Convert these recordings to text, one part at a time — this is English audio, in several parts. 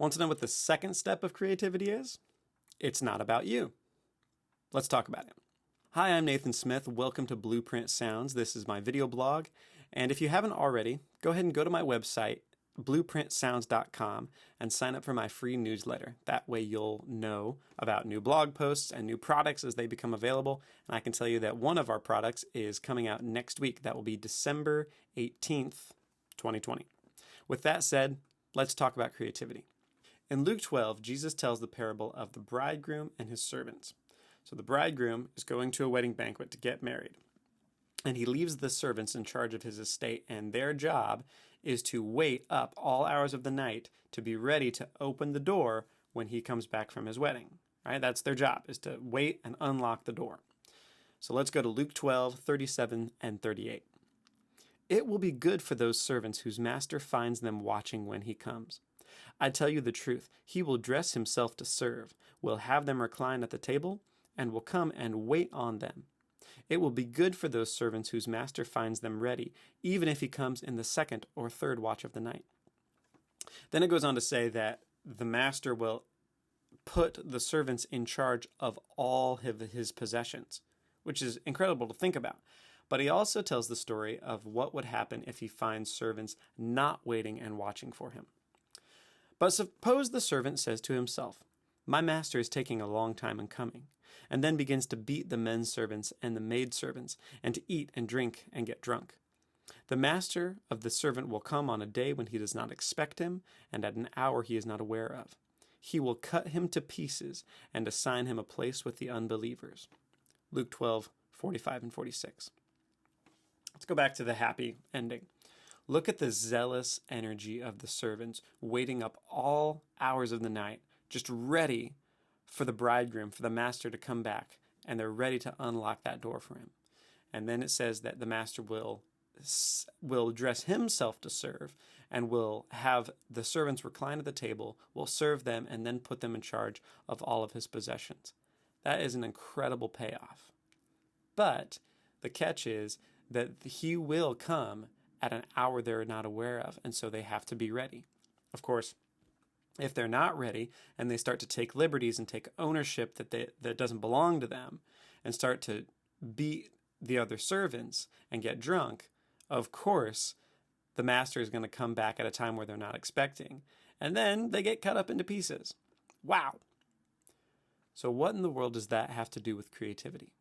Want to know what the second step of creativity is? It's not about you. Let's talk about it. Hi, I'm Nathan Smith. Welcome to Blueprint Sounds. This is my video blog. And if you haven't already, go ahead and go to my website, blueprintsounds.com, and sign up for my free newsletter. That way you'll know about new blog posts and new products as they become available. And I can tell you that one of our products is coming out next week. That will be December 18th, 2020. With that said, let's talk about creativity. In Luke 12, Jesus tells the parable of the bridegroom and his servants. So the bridegroom is going to a wedding banquet to get married. And he leaves the servants in charge of his estate, and their job is to wait up all hours of the night to be ready to open the door when he comes back from his wedding. Right? That's their job, is to wait and unlock the door. So let's go to Luke 12, 37 and 38. It will be good for those servants whose master finds them watching when he comes. I tell you the truth, he will dress himself to serve, will have them recline at the table, and will come and wait on them. It will be good for those servants whose master finds them ready, even if he comes in the second or third watch of the night. Then it goes on to say that the master will put the servants in charge of all of his possessions, which is incredible to think about. But he also tells the story of what would happen if he finds servants not waiting and watching for him. But suppose the servant says to himself, "My master is taking a long time in coming," and then begins to beat the men servants and the maid servants, and to eat and drink and get drunk. The master of the servant will come on a day when he does not expect him, and at an hour he is not aware of. He will cut him to pieces and assign him a place with the unbelievers. Luke 12, 45 and 46. Let's go back to the happy ending. Look at the zealous energy of the servants waiting up all hours of the night, just ready for the bridegroom, for the master to come back, and they're ready to unlock that door for him. And then it says that the master will dress himself to serve and will have the servants recline at the table, will serve them, and then put them in charge of all of his possessions. That is an incredible payoff. But the catch is that he will come at an hour they're not aware of, and so they have to be ready. Of course, if they're not ready and they start to take liberties and take ownership that doesn't belong to them and start to beat the other servants and get drunk, of course, the master is going to come back at a time where they're not expecting. And then they get cut up into pieces. Wow. So what in the world does that have to do with creativity?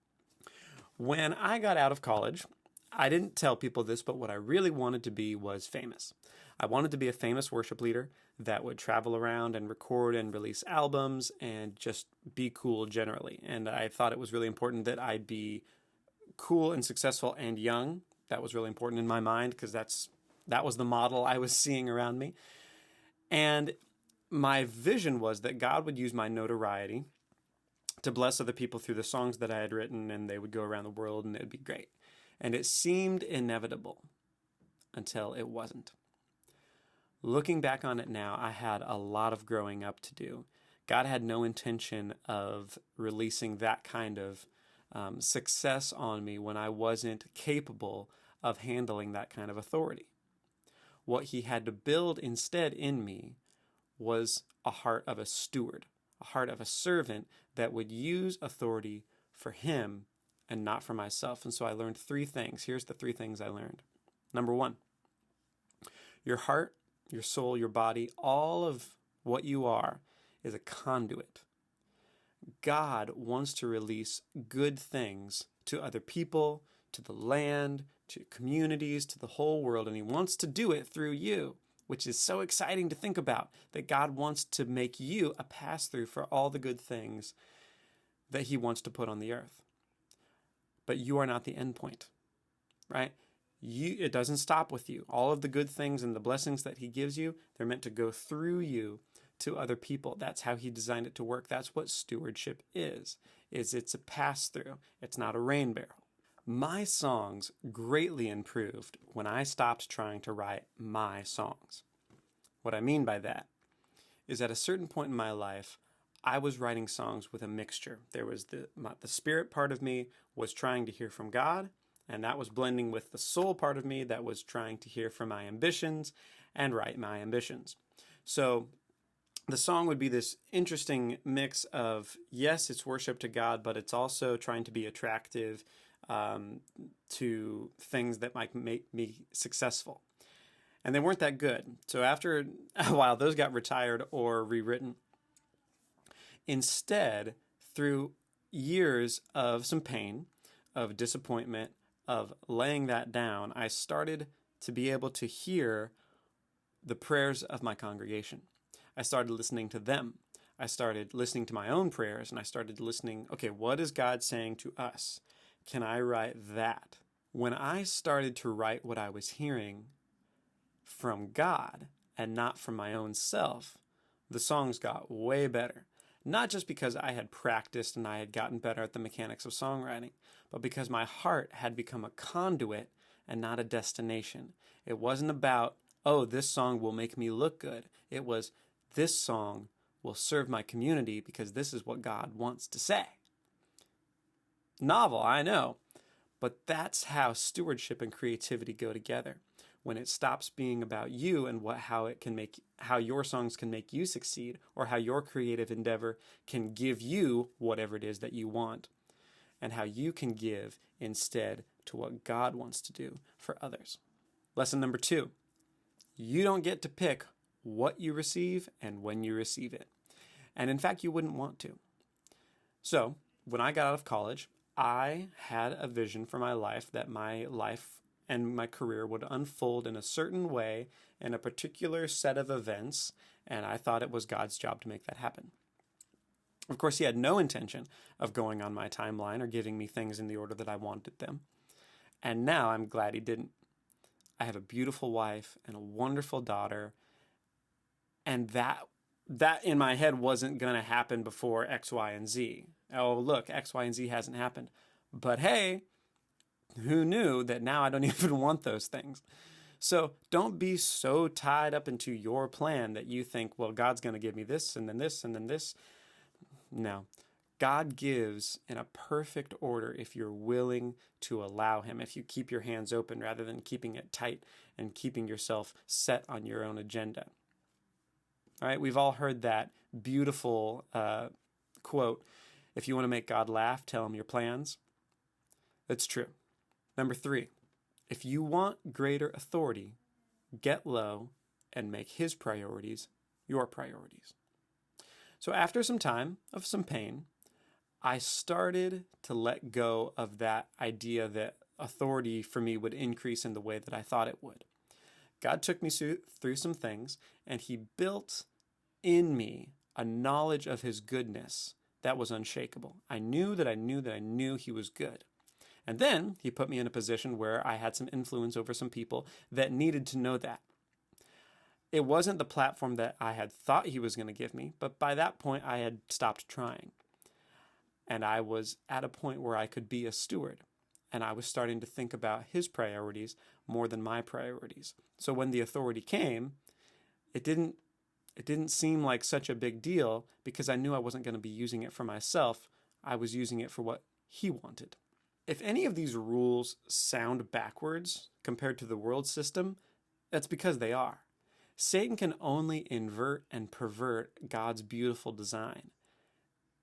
When I got out of college, I didn't tell people this, but what I really wanted to be was famous. I wanted to be a famous worship leader that would travel around and record and release albums and just be cool generally. And I thought it was really important that I be cool and successful and young. That was really important in my mind because that was the model I was seeing around me. And my vision was that God would use my notoriety to bless other people through the songs that I had written, and they would go around the world and it would be great. And it seemed inevitable until it wasn't. Looking back on it now, I had a lot of growing up to do. God had no intention of releasing that kind of success on me when I wasn't capable of handling that kind of authority. What he had to build instead in me was a heart of a steward, a heart of a servant that would use authority for him and not for myself. And so I learned three things. Here's the three things I learned. Number one, your heart, your soul, your body, all of what you are is a conduit. God wants to release good things to other people, to the land, to communities, to the whole world, and he wants to do it through you, which is so exciting to think about, that God wants to make you a pass-through for all the good things that he wants to put on the earth. But you are not the end point, right? It doesn't stop with you. All of the good things and the blessings that he gives you, they're meant to go through you to other people. That's how he designed it to work. That's what stewardship is it's a pass-through. It's not a rain barrel. My songs greatly improved when I stopped trying to write my songs. What I mean by that is at a certain point in my life, I was writing songs with a mixture. There was the spirit part of me was trying to hear from God, and that was blending with the soul part of me that was trying to hear from my ambitions and write my ambitions. So the song would be this interesting mix of, yes, it's worship to God, but it's also trying to be attractive to things that might make me successful. And they weren't that good. So after a while, those got retired or rewritten. Instead, through years of some pain, of disappointment, of laying that down, I started to be able to hear the prayers of my congregation. I started listening to them. I started listening to my own prayers, and I started listening, okay, what is God saying to us? Can I write that? When I started to write what I was hearing from God and not from my own self, the songs got way better. Not just because I had practiced and I had gotten better at the mechanics of songwriting, but because my heart had become a conduit and not a destination. It wasn't about, oh, this song will make me look good. It was, this song will serve my community because this is what God wants to say. Novel, I know, but that's how stewardship and creativity go together. When it stops being about you and how your songs can make you succeed, or how your creative endeavor can give you whatever it is that you want, and how you can give instead to what God wants to do for others. Lesson number 2, you don't get to pick what you receive and when you receive it. And in fact, you wouldn't want to. So when I got out of college, I had a vision for my life that my life and my career would unfold in a certain way in a particular set of events, and I thought it was God's job to make that happen. Of course, he had no intention of going on my timeline or giving me things in the order that I wanted them. And now I'm glad he didn't. I have a beautiful wife and a wonderful daughter, and that in my head wasn't going to happen before X, Y, and Z. Oh, look, X, Y, and Z hasn't happened. But hey, who knew that now I don't even want those things? So don't be so tied up into your plan that you think, well, God's going to give me this and then this and then this. No. God gives in a perfect order if you're willing to allow him, if you keep your hands open rather than keeping it tight and keeping yourself set on your own agenda. All right, we've all heard that beautiful quote, if you want to make God laugh, tell him your plans. That's true. Number 3, if you want greater authority, get low and make his priorities your priorities. So after some time of some pain, I started to let go of that idea that authority for me would increase in the way that I thought it would. God took me through some things, and he built in me a knowledge of his goodness that was unshakable. I knew he was good. And then he put me in a position where I had some influence over some people that needed to know that. It wasn't the platform that I had thought he was going to give me, but by that point I had stopped trying. And I was at a point where I could be a steward. And I was starting to think about his priorities more than my priorities. So when the authority came, it didn't seem like such a big deal because I knew I wasn't going to be using it for myself. I was using it for what he wanted. If any of these rules sound backwards compared to the world system, that's because they are. Satan can only invert and pervert God's beautiful design.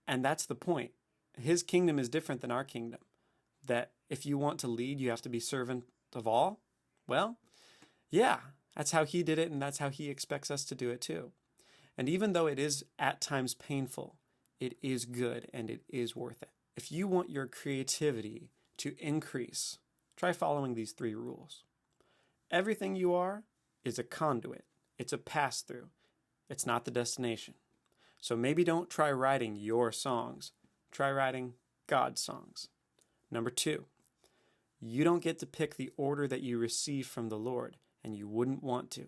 And that's the point. His kingdom is different than our kingdom. That if you want to lead, you have to be servant of all. Well, yeah, that's how he did it, and that's how he expects us to do it too. And even though it is at times painful, it is good and it is worth it. If you want your creativity to increase, try following these 3 rules. Everything you are is a conduit. It's a pass-through. It's not the destination. So maybe don't try writing your songs. Try writing God's songs. Number 2, you don't get to pick the order that you receive from the Lord, and you wouldn't want to.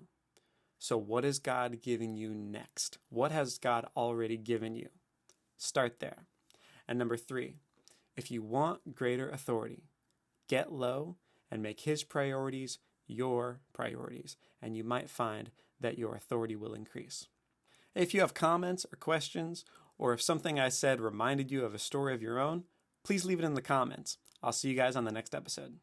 So what is God giving you next? What has God already given you? Start there. And number 3, if you want greater authority, get low and make his priorities your priorities, and you might find that your authority will increase. If you have comments or questions, or if something I said reminded you of a story of your own, please leave it in the comments. I'll see you guys on the next episode.